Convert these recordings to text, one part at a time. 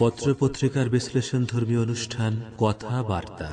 পত্রপত্রিকার বিশ্লেষণধর্মী অনুষ্ঠান কথাবার্তা।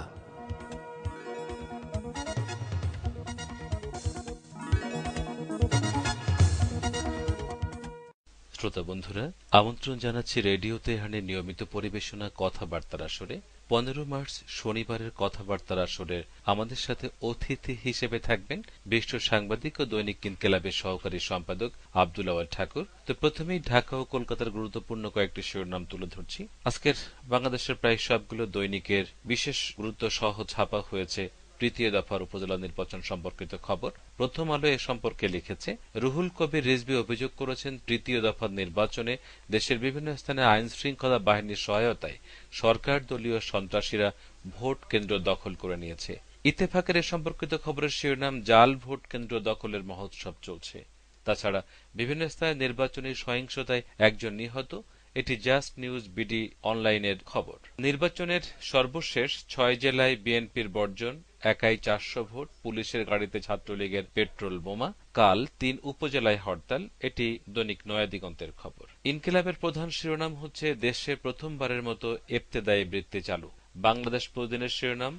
শ্রোতা বন্ধুরা, আমন্ত্রণ জানাচ্ছি রেডিও তেহরানের নিয়মিত পরিবেশনা কথাবার্তার আসরে। 15 মার্চ শনিবারের কথাবার্তার আসরে আমাদের সাথে অতিথি হিসেবে থাকবেন বিশিষ্ট সাংবাদিক ও দৈনিক ইনকিলাবের সহকারী সম্পাদক আব্দুল আওয়াল ঠাকুর। তো প্রথমেই ঢাকা ও কলকাতার গুরুত্বপূর্ণ কয়েকটি শিরোনাম তুলে ধরছি। আজকের বাংলাদেশের প্রায় সবগুলো দৈনিকের বিশেষ গুরুত্ব সহ ছাপা হয়েছে তৃতীয় দফার উপজেলা নির্বাচন সম্পর্কিত খবর। প্রথম আলো এ সম্পর্কে লিখেছে, রুহুল কবির রিজভী অভিযোগ করেছেন তৃতীয় দফার নির্বাচনে দেশের বিভিন্ন স্থানে আইন শৃঙ্খলা বাহিনীর সহায়তায় সরকার দলীয় সন্ত্রাসীরা ভোট কেন্দ্র দখল করে নিয়েছে। ইত্তেফাকের এ সম্পর্কিত খবরের শিরোনাম, জাল ভোট কেন্দ্র দখলের মহোৎসব চলছে। তাছাড়া বিভিন্ন স্থানে নির্বাচনী সহিংসতায় একজন নিহত। এটি জাস্ট নিউজ বিডি অনলাইনের খবর। নির্বাচনের সর্বশেষ 6 জেলায় বিএনপির বর্জন, একাই 400 ভোট, পুলিশের গাড়িতে ছাত্রলীগের পেট্রোল বোমা, কাল 3 উপজেলায় হরতাল। এটি দৈনিক নয়া দিগন্তের খবর। ইনকিলাবের প্রধান শিরোনাম হচ্ছে, দেশে প্রথমবারের মতো ইবতেদায়ী বৃত্তি চালু। বাংলাদেশ প্রতিদিনের শিরোনাম,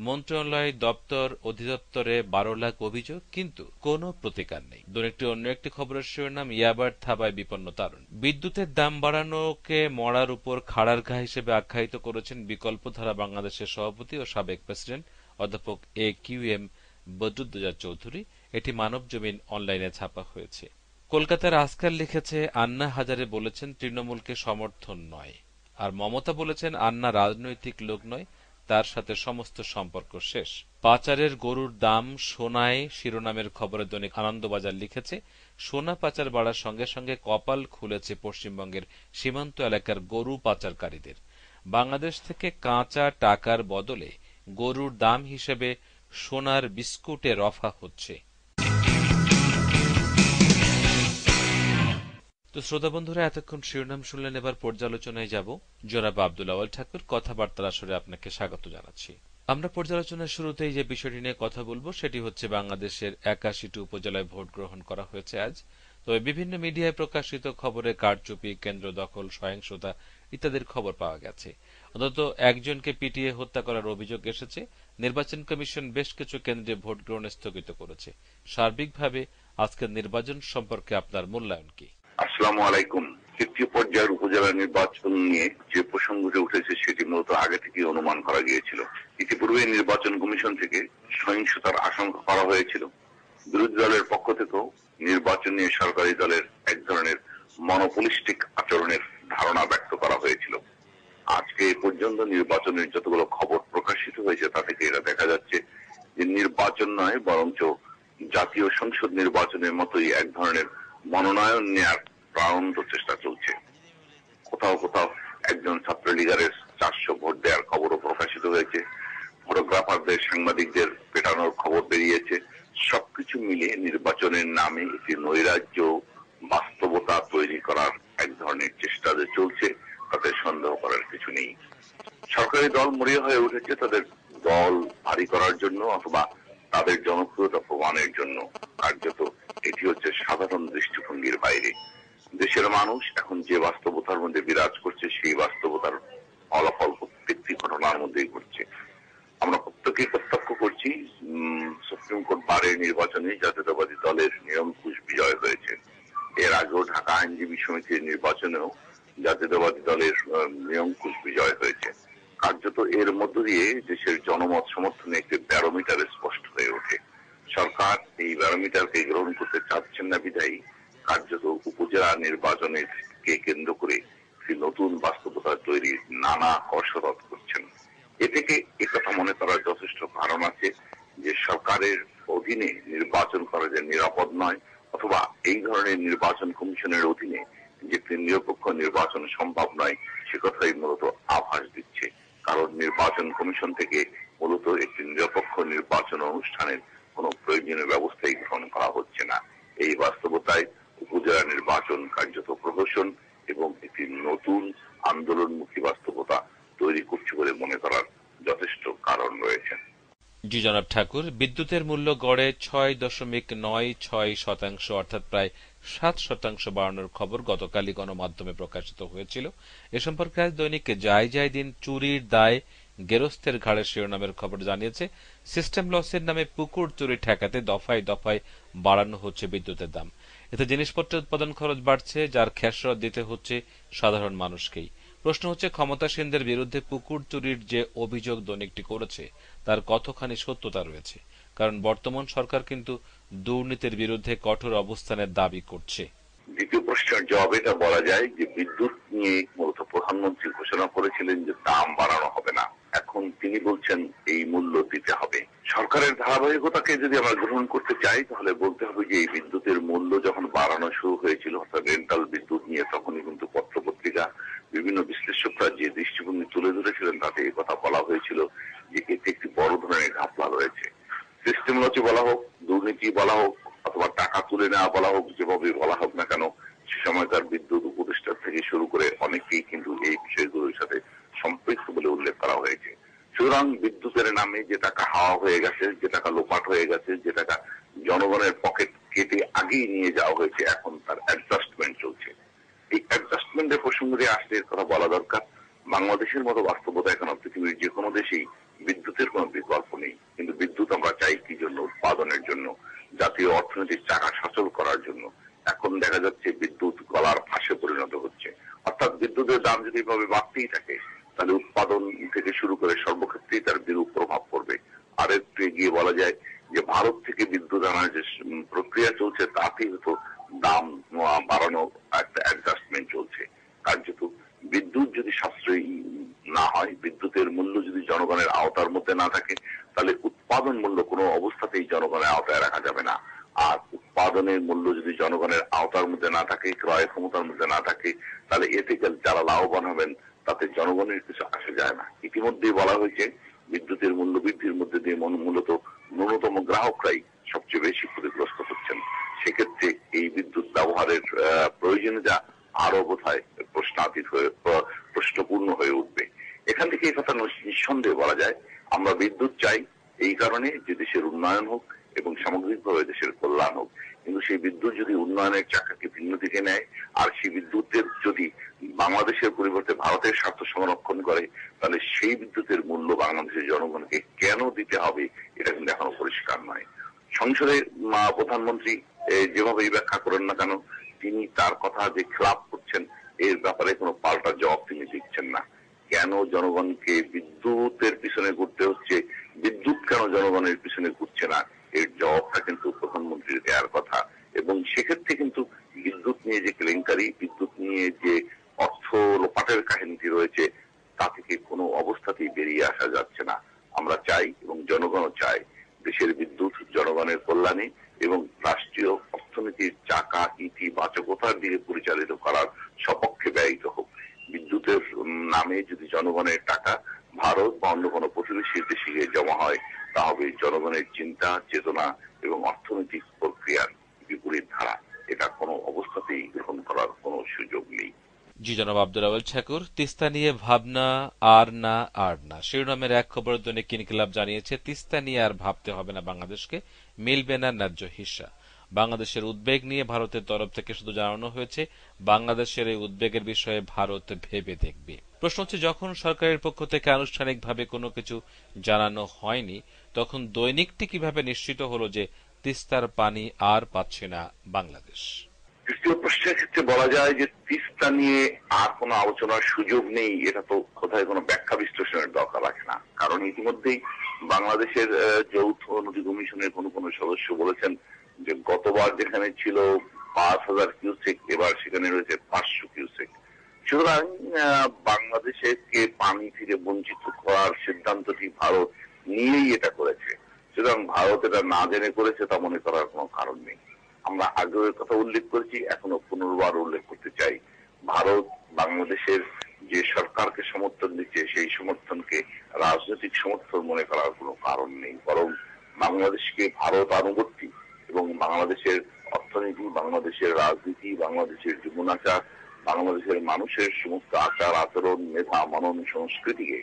মন্ত্রণালয় দপ্তর অধিদপ্তরে 12 লাখ অভিযোগ, কিন্তু কোনো প্রতিকার নেই। দৈনিকটি অন্য একটি খবরের শিরোনাম, ইয়াবার থাবায় বিপন্ন তারুণ। বিদ্যুতের দাম বাড়ানোকে মরার উপর খাড়ার ঘা হিসেবে আখ্যায়িত করেছেন বিকল্পধারা বাংলাদেশের সভাপতি ও সাবেক প্রেসিডেন্ট অধ্যাপক AQM বদরুদ্দোজা চৌধুরী। এটি মানব জমিন অনলাইনে ছাপা হয়েছে। কলকাতার আজকাল লিখেছে, আন্না হাজারে বলেছেন তৃণমূলকে সমর্থন নয়, আর মমতা বলেছেন আন্না রাজনৈতিক লোক নয়, তার সাথে সমস্ত সম্পর্ক শেষ। পাচারের গরুর দাম সোনায় শিরোনামের খবরে দৈনিক আনন্দবাজার লিখেছে, সোনা পাচার বাড়ার সঙ্গে সঙ্গে কপাল খুলেছে পশ্চিমবঙ্গের সীমান্ত এলাকার গরু পাচারকারীদের। বাংলাদেশ থেকে কাঁচা টাকার বদলে গরুর দাম হিসেবে সোনার বিস্কুটে রফা হচ্ছে। তো শ্রোতা বন্ধুরা, এতক্ষণ শিরোনাম শুনলেন, এবার পর্যালোচনায় যাব। জনাব আব্দুল আওয়াল ঠাকুর, কথাবার্তার আসরে আপনাকে স্বাগত জানাচ্ছি। আমরা পর্যালোচনার শুরুতেই যে বিষয়টি নিয়ে কথা বলবো সেটি হচ্ছে, বাংলাদেশের 81টি উপজেলায় ভোট গ্রহণ করা হয়েছে আজ। তবে বিভিন্ন মিডিয়ায় প্রকাশিত খবরে কারচুপি, কেন্দ্র দখল, সহিংসতা ইত্যাদির খবর পাওয়া গেছে। অন্তত একজনকে পিটিয়ে হত্যা করার অভিযোগ এসেছে। নির্বাচন কমিশন বেশ কিছু কেন্দ্রে ভোট গ্রহণ স্থগিত করেছে। সার্বিকভাবে আজকের নির্বাচন সম্পর্কে আপনার মূল্যায়ন কি? আসসালামু আলাইকুম। তৃতীয় পর্যায়ের উপজেলা নির্বাচন নিয়ে যে প্রসঙ্গটি উঠেছে সেটি মূলত আগে থেকে অনুমান করা গিয়েছিল। ইতিপূর্বে নির্বাচন কমিশন থেকে সহিংসতার আশঙ্কা করা হয়েছিল। বিরোধী দলের পক্ষ থেকেও নির্বাচন নিয়ে সরকারি দলের এক ধরনের মনোপলিস্টিক আচরণের ধারণা ব্যক্ত করা হয়েছিল। আজকে এ পর্যন্ত নির্বাচনের যতগুলো খবর প্রকাশিত হয়েছে তা থেকে এটা দেখা যাচ্ছে যে নির্বাচন নয়, বরঞ্চ জাতীয় সংসদ নির্বাচনের মতোই এক ধরনের মনোনয়ন নেয়ার প্রাণান্ত চেষ্টা চলছে। কোথাও কোথাও একজন ছাত্রলীগের 400 ভোট দেওয়ার খবরও প্রকাশিত হয়েছে। ফটোগ্রাফারদের, সাংবাদিকদের পেটানোর খবর বেরিয়েছে। সবকিছু মিলিয়ে নির্বাচনের নামে একটি নৈরাজ্য বাস্তবতা তৈরি করার এক ধরনের চেষ্টা যে চলছে তাতে সন্দেহ করার কিছু নেই। সরকারি দল মরিয়া হয়ে উঠেছে তাদের দল ভারী করার জন্য অথবা তাদের জনপ্রিয়তা প্রমাণের জন্য। কার্যত এটি হচ্ছে সাধারণ দৃষ্টিভঙ্গির বাইরে। দেশের মানুষ এখন যে বাস্তবতার মধ্যে বিরাজ করছে সেই বাস্তবতার ফলাফল প্রত্যেকটি ঘটনার মধ্যেই ঘটছে। আমরা প্রত্যেকেই প্রত্যক্ষ করছি, সুপ্রিম কোর্ট বারের নির্বাচনে জাতীয়তাবাদী দলের নিরঙ্কুশ বিজয় হয়েছে। এর আগেও ঢাকা আইনজীবী সমিতির নির্বাচনেও জাতীয়তাবাদী দলের নিরঙ্কুশ বিজয় হয়েছে। কার্যত এর মধ্য দিয়ে দেশের জনমত সমর্থনে একটি ব্যারোমিটার স্পষ্ট হয়ে ওঠে। সরকার এই ব্যারোমিটারকে গ্রহণ করতে চাচ্ছেন না বিধায়ী কার্যত উপজেলা নির্বাচনের কে কেন্দ্র করে একটি নতুন বাস্তবতা তৈরির নানা কসরত করছেন। এ থেকে একথা মনে করার যথেষ্ট কারণ আছে যে সরকারের অধীনে নির্বাচন করা যে নিরাপদ নয়, অথবা এই ধরনের নির্বাচন কমিশনের অধীনে যে একটি নিরপেক্ষ নির্বাচন সম্ভব নয়, সে কথাই মূলত আভাস দিচ্ছে। কারণ নির্বাচন কমিশন থেকে মূলত একটি নিরপেক্ষ নির্বাচন অনুষ্ঠানের কোনো প্রয়োজনীয় ব্যবস্থাই গ্রহণ করা হচ্ছে না। এই বাস্তবতায় উপজেলা নির্বাচন কার্যত প্রহসন এবং একটি নতুন আন্দোলনমুখী বাস্তবতা তৈরি করছে বলে মনে করার যথেষ্ট কারণ রয়েছে। জি জনাব ঠাকুর, বিদ্যুতের মূল্য গড়ে 6.96% অর্থাৎ প্রায় 7% বাড়ানোর খবর গতকালই গণমাধ্যমে প্রকাশিত হয়েছিল। এ সম্পর্কে আজ দৈনিক যাই যাই দিন চুরির দায় গেরস্তের ঘাড়ে শিরোনামের খবর জানিয়েছে, সিস্টেম লসের নামে পুকুর চুরি ঠেকাতে দফায় দফায় বাড়ানো হচ্ছে বিদ্যুতের দাম। এতে জিনিসপত্রের উৎপাদন খরচ বাড়ছে, যার খেসারত দিতে হচ্ছে সাধারণ মানুষকেই। প্রশ্ন হচ্ছে, ক্ষমতাসীনদের বিরুদ্ধে পুকুর চুরির যে অভিযোগ দৈনিকটি করেছে তার কতখানি সত্যতা রয়েছে, কারণ বর্তমান সরকার কিন্তু দুর্নীতির বিরুদ্ধে কঠোর অবস্থানের দাবি করছে। দ্বিতীয় প্রশ্নের জবাবে এটা বলা যায় যে বিদ্যুৎ নিয়ে মূলত প্রধানমন্ত্রী ঘোষণা করেছিলেন যে দাম বাড়ানো হবে না, এখন তিনি বলছেন এই মূল্য দিতে হবে। সরকারের ধারাবাহিকতাকে যদি আমরা গ্রহণ করতে চাই তাহলে বলতে হবে যে এই বিদ্যুতের মূল্য যখন বাড়ানো শুরু হয়েছিল অর্থাৎ রেন্টাল বিদ্যুৎ নিয়ে, তখনই কিন্তু পত্রপত্রিকা বিভিন্ন বিশ্লেষকরা যে দৃষ্টিভঙ্গি তুলে ধরেছিলেন তাতে এই কথা বলা হয়েছিল যে এতে একটি বড় ধরনের ঘাপলা রয়েছে। সিস্টেম লসি বলা হোক, দুর্নীতি বলা হোক, অথবা টাকা তুলে নেওয়া বলা হোক, যেভাবে বলা হোক না কেন, সে সময়কার বিদ্যুৎ উপদেষ্টা থেকে শুরু করে অনেকেই কিন্তু এই বিষয়গুলোর সাথে সম্পৃক্ত বলে উল্লেখ করা হয়েছে। সুতরাং বিদ্যুতের নামে যে টাকা হাওয়া হয়ে গেছে, যে টাকা লোপাট হয়ে গেছে, যে টাকা জনগণের পকেট কেটে আগেই নিয়ে যাওয়া হয়েছে, এখন তার অ্যাডজাস্টমেন্ট চলছে। এই অ্যাডজাস্টমেন্টের প্রসঙ্গে আসলে এর কথা বলা দরকার। বাংলাদেশের মতো বাস্তবতা এখন পৃথিবীর যে কোনো দেশেই বিদ্যুতের কোনো বিকল্প নেই, কিন্তু বিদ্যুৎ আমরা চাই কি জন্য? উৎপাদনের জন্য, জাতীয় অর্থনৈতিক চাকা সচল করার জন্য। এখন দেখা যাচ্ছে বিদ্যুৎ গলার ফাঁসে পরিণত হচ্ছে, অর্থাৎ বিদ্যুতের দাম যদি এভাবে বাড়তেই থাকে তাহলে উৎপাদন থেকে শুরু করে সর্বক্ষেত্রেই তার বিরূপ প্রভাব পড়বে। আর একটু এগিয়ে বলা যায় যে ভারত থেকে বিদ্যুৎ আনার যে প্রক্রিয়া চলছে তাতেই হয়তো দাম বাড়ানো একটা অ্যাডজাস্টমেন্ট চলছে। কার্যত বিদ্যুৎ যদি সাশ্রয়ী না হয়, বিদ্যুতের মূল্য যদি জনগণের আওতার মধ্যে না থাকে, তাহলে উৎপাদন মূল্য কোনো অবস্থাতেই জনগণের আওতায় রাখা যাবে না। আর উৎপাদনের মূল্য যদি জনগণের আওতার মধ্যে না থাকে, ক্রয় ক্ষমতার মধ্যে না থাকে, তাহলে এতে যারা লাভবান হবেন তাতে জনগণের কিছু আসে যায় না। ইতিমধ্যেই বলা হয়েছে বিদ্যুতের মূল্য বৃদ্ধির মধ্যে দিয়ে মূলত ন্যূনতম গ্রাহকরাই সবচেয়ে বেশি ক্ষতিগ্রস্ত হচ্ছেন। সেক্ষেত্রে এই বিদ্যুৎ ব্যবহারের প্রয়োজনীয়তা আরো বোধহয় প্রশ্নাতীত হয়ে প্রশ্নপূর্ণ হয়ে উঠবে। এখান থেকে এই কথা নিঃসন্দেহে বলা যায় আমরা বিদ্যুৎ চাই এই কারণে যে দেশের উন্নয়ন হোক এবং সামগ্রিকভাবে দেশের কল্যাণ হোক, কিন্তু সেই বিদ্যুৎ যদি উন্নয়নের চাকাকে ভিন্ন দিকে নেয় আর সেই বিদ্যুতের যদি বাংলাদেশের পরিবর্তে ভারতের স্বার্থ সংরক্ষণ করে, তাহলে সেই বিদ্যুতের মূল্য বাংলাদেশের জনগণকে কেন দিতে হবে এটা কিন্তু এখনো পরিষ্কার নয়। সংসদে প্রধানমন্ত্রী যেভাবেই ব্যাখ্যা করেন না কেন, তিনি তার কথা যে খেলাপ করছেন এর ব্যাপারে কোনো পাল্টা জবাব তিনি দিচ্ছেন না। কেন জনগণকে বিদ্যুতের পিছনে ঘুরতে হচ্ছে, বিদ্যুৎ কেন জনগণের পিছনে ঘুরছে না, এর জবাবটা কিন্তু প্রধানমন্ত্রীর দেওয়ার কথা। এবং সেক্ষেত্রে কিন্তু বিদ্যুৎ নিয়ে যে কেলেঙ্কারি, বিদ্যুৎ নিয়ে যে অর্থ লোপাটের কাহিনীটি রয়েছে তা থেকে কোনো অবস্থাতেই বেরিয়ে আসা যাচ্ছে না। আমরা চাই এবং জনগণও চায় দেশের বিদ্যুৎ জনগণের কল্যাণে এবং রাষ্ট্রীয় অর্থনীতির চাকা ইতিবাচকতার দিকে পরিচালিত করার সপক্ষে ব্যয়িত হোক। বিদ্যুতের নামে যদি জনগণের টাকা ভারত বা অন্য কোনো প্রতিবেশী দেশে গিয়ে জমা হয়, তা হবে জনগণের চিন্তা চেতনা এবং অর্থনৈতিক প্রক্রিয়ার বিপরীত ধারা। এটা কোনো অবস্থাতেই গ্রহণ করার কোনো সুযোগ নেই। জি জনাব আব্দুল আওয়াল ঠাকুর, তিস্তা নিয়ে ভাবনা আর না আর না শিরোনামের এক খবর দৈনিক ইনকিলাব জানিয়েছে, তিস্তা নিয়ে আর ভাবতে হবে না বাংলাদেশকে, মিলবে না ন্যায্য হিস্সা। বাংলাদেশের উদ্বেগ নিয়ে ভারতের তরফ থেকে শুধু জানানো হয়েছে বাংলাদেশের এই উদ্বেগের বিষয়ে ভারত ভেবে দেখবে। প্রশ্ন হচ্ছে, যখন সরকারের পক্ষ থেকে আনুষ্ঠানিকভাবে কোনো কিছু জানানো হয়নি তখন দৈনিকটি কিভাবে নিশ্চিত হলো যে তিস্তার পানি আর পাচ্ছে না বাংলাদেশ? তৃতীয় প্রশ্নের ক্ষেত্রে বলা যায় যে তিস্তা নিয়ে আর কোনো আলোচনার সুযোগ নেই, এটা তো কোথায় কোনো ব্যাখ্যা বিশ্লেষণের দরকার রাখে না। কারণ ইতিমধ্যেই বাংলাদেশের যৌথ নদী কমিশনের কোনো সদস্য বলেছেন যে গতবার যেখানে ছিল 5,000 কিউসেক, এবার সেখানে রয়েছে 500 কিউসেক। সুতরাং বাংলাদেশকে পানি থেকে বঞ্চিত করার সিদ্ধান্তটি ভারত নিয়েই এটা করেছে। সুতরাং ভারত এটা না জেনে করেছে তা মনে করার কোনো কারণ নেই। আমরা আগেও এর কথা উল্লেখ করেছি, এখনো পুনর্বার উল্লেখ করতে চাই, ভারত বাংলাদেশের যে সরকারকে সমর্থন দিচ্ছে সেই সমর্থনকে রাজনৈতিক সমর্থন মনে করার কোনো কারণ নেই। বরং বাংলাদেশকে ভারত আনুগত্যী এবং বাংলাদেশের অর্থনীতি, বাংলাদেশের রাজনীতি, বাংলাদেশের জীবনাচার, বাংলাদেশের মানুষের সমস্ত আচার আচরণ, মেধা মনন সংস্কৃতিকে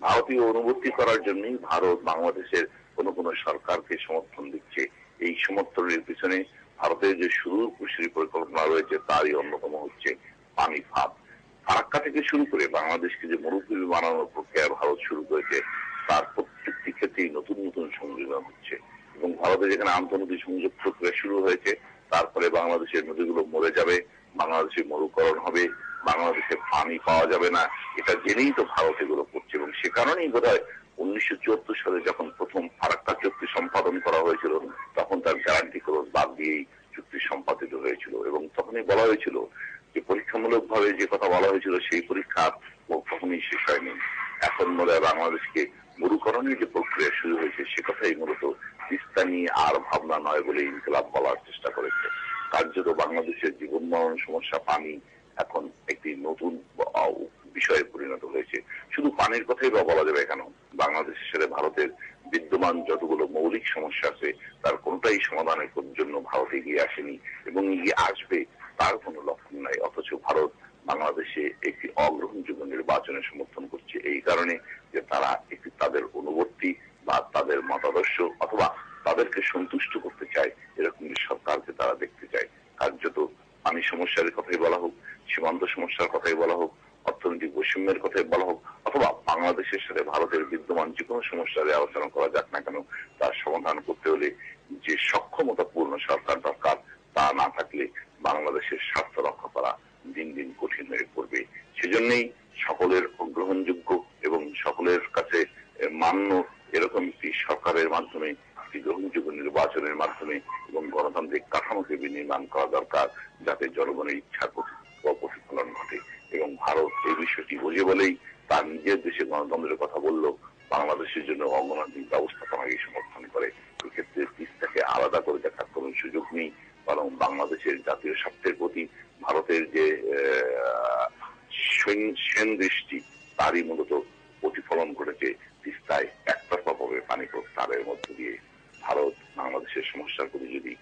ভারতীয় অনুবর্তী করার জন্যই ভারত বাংলাদেশের কোন কোন সরকারকে সমর্থন দিচ্ছে। এই সমর্থনের পিছনে ভারতের যে সুদূরপ্রসারী পরিকল্পনা রয়েছে তারই অন্যতম হচ্ছে পানি ফাঁদ। ফারাক্কা থেকে শুরু করে বাংলাদেশকে যে মরুভূমি বানানোর প্রক্রিয়া ভারত শুরু করেছে, তার প্রত্যেকটি ক্ষেত্রেই নতুন নতুন সংযোজন হচ্ছে। এবং ভারতে যেখানে আন্তঃনদী সংযোগ প্রক্রিয়া শুরু হয়েছে, তারপরে বাংলাদেশের নদীগুলো মরে যাবে, বাংলাদেশের মরুকরণ হবে, বাংলাদেশে পানি পাওয়া যাবে না, এটা জেনেই তো ভারত এগুলো করছে। এবং সে কারণেই বোধহয় 1974 সালে যখন প্রথম ফারাক্কা চুক্তি সম্পাদন করা হয়েছিল, তখন তার গ্যারান্টি ক্লজ বাদ দিয়েই চুক্তি সম্পাদিত হয়েছিল। এবং তখনই বলা হয়েছিল যে পরীক্ষামূলক ভাবে যে কথা বলা হয়েছিল সেই পরীক্ষা কখনোই শেষ হয়নি। এখন বলে বাংলাদেশকে মরুকরণের যে প্রক্রিয়া শুরু হয়েছে সে কথাই মূলত তিস্তা নিয়ে আর ভাবনা নয় বলে ইনকিলাব বলার চেষ্টা করেছে। কার্যত বাংলাদেশের জীবন মরণ সমস্যা পানি এখন একটি নতুন বিষয়ে পরিণত হয়েছে। শুধু পানির কথাই বা বলা যাবে কেন, বাংলাদেশের সাথে ভারতের বিদ্যমান যতগুলো মৌলিক সমস্যা আছে তার কোনটাই সমাধানের জন্য ভারত এগিয়ে আসেনি এবং এগিয়ে আসবে তার কোনো লক্ষণ নাই। অথচ ভারত বাংলাদেশে একটি অগ্রহণযোগ্য নির্বাচনের সমর্থন করছে এই কারণে যে তারা একটি তাদের অনুবর্তী বা তাদের মতাদর্শ অথবা তাদেরকে সন্তুষ্ট করতে চায় এরকম সরকারকে তারা দেখতে চায়। কার্যত পানি সমস্যার কথাই বলা হোক, সীমান্ত সমস্যার কথাই বলা হোক, অর্থনৈতিক বৈষম্যের কথাই বলা হোক, অথবা বাংলাদেশের সাথে ভারতের বিদ্যমান যে কোনো সমস্যার আলোচনা করা যাক না কেন, তার সমাধান করতে হলে যে সক্ষমতাপূর্ণ সরকার দরকার, তা না থাকলে বাংলাদেশের স্বার্থ রক্ষা করা দিন দিন কঠিন হয়ে পড়বে। সেজন্যই সকলের গ্রহণযোগ্য এবং সকলের কাছে মান্য এরকম একটি সরকারের মাধ্যমে, একটি গ্রহণযোগ্য নির্বাচনের মাধ্যমে এবং গণতান্ত্রিক কাঠামোকে বিনির্মাণ করা দরকার, যাতে জনগণের ইচ্ছার প্রতিফলন ঘটে। এবং ভারত এই বিষয়টি বোঝে বলেই তার নিজের দেশে গণতন্ত্রের কথা বলল, বাংলাদেশের জন্য অগণতান্ত্রিক ব্যবস্থাপনাকে সমর্থন করে। এক্ষেত্রে তিস্তাকে আলাদা করে দেখার কোন সুযোগ নেই, বরং বাংলাদেশের জাতীয় স্বার্থের প্রতি ভারতের যে দৃষ্টি তারই মূলত প্রতিফলন ঘটেছে তিস্তায় একতরফা ভাবে পানি প্রত্যাহারের মধ্য দিয়ে। ভারত বাংলাদেশের সমস্যার প্রতি যদি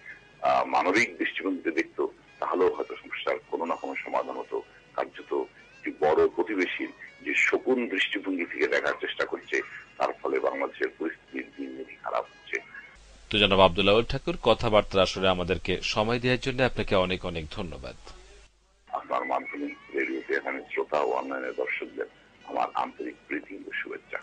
মানবিক দৃষ্টিভঙ্গিতে দেখত, তাহলেও হয়তো সমস্যার কোনো না কোনো সমাধান হতো। কার্যত একটি বড় প্রতিবেশীর যে শকুন দৃষ্টিভঙ্গি থেকে দেখার চেষ্টা করছে, তার ফলে বাংলাদেশের পরিস্থিতির দিন দিনই খারাপ হচ্ছে। তো জনাব আব্দুল আউয়াল ঠাকুর, কথাবার্তা আসলে আমাদেরকে সময় দেওয়ার জন্য আপনাকে অনেক অনেক ধন্যবাদ। আপনার মাধ্যমে রেডিওতে এখানে শ্রোতা ও অনলাইনের দর্শকদের আমার আন্তরিক প্রীতি ও শুভেচ্ছা।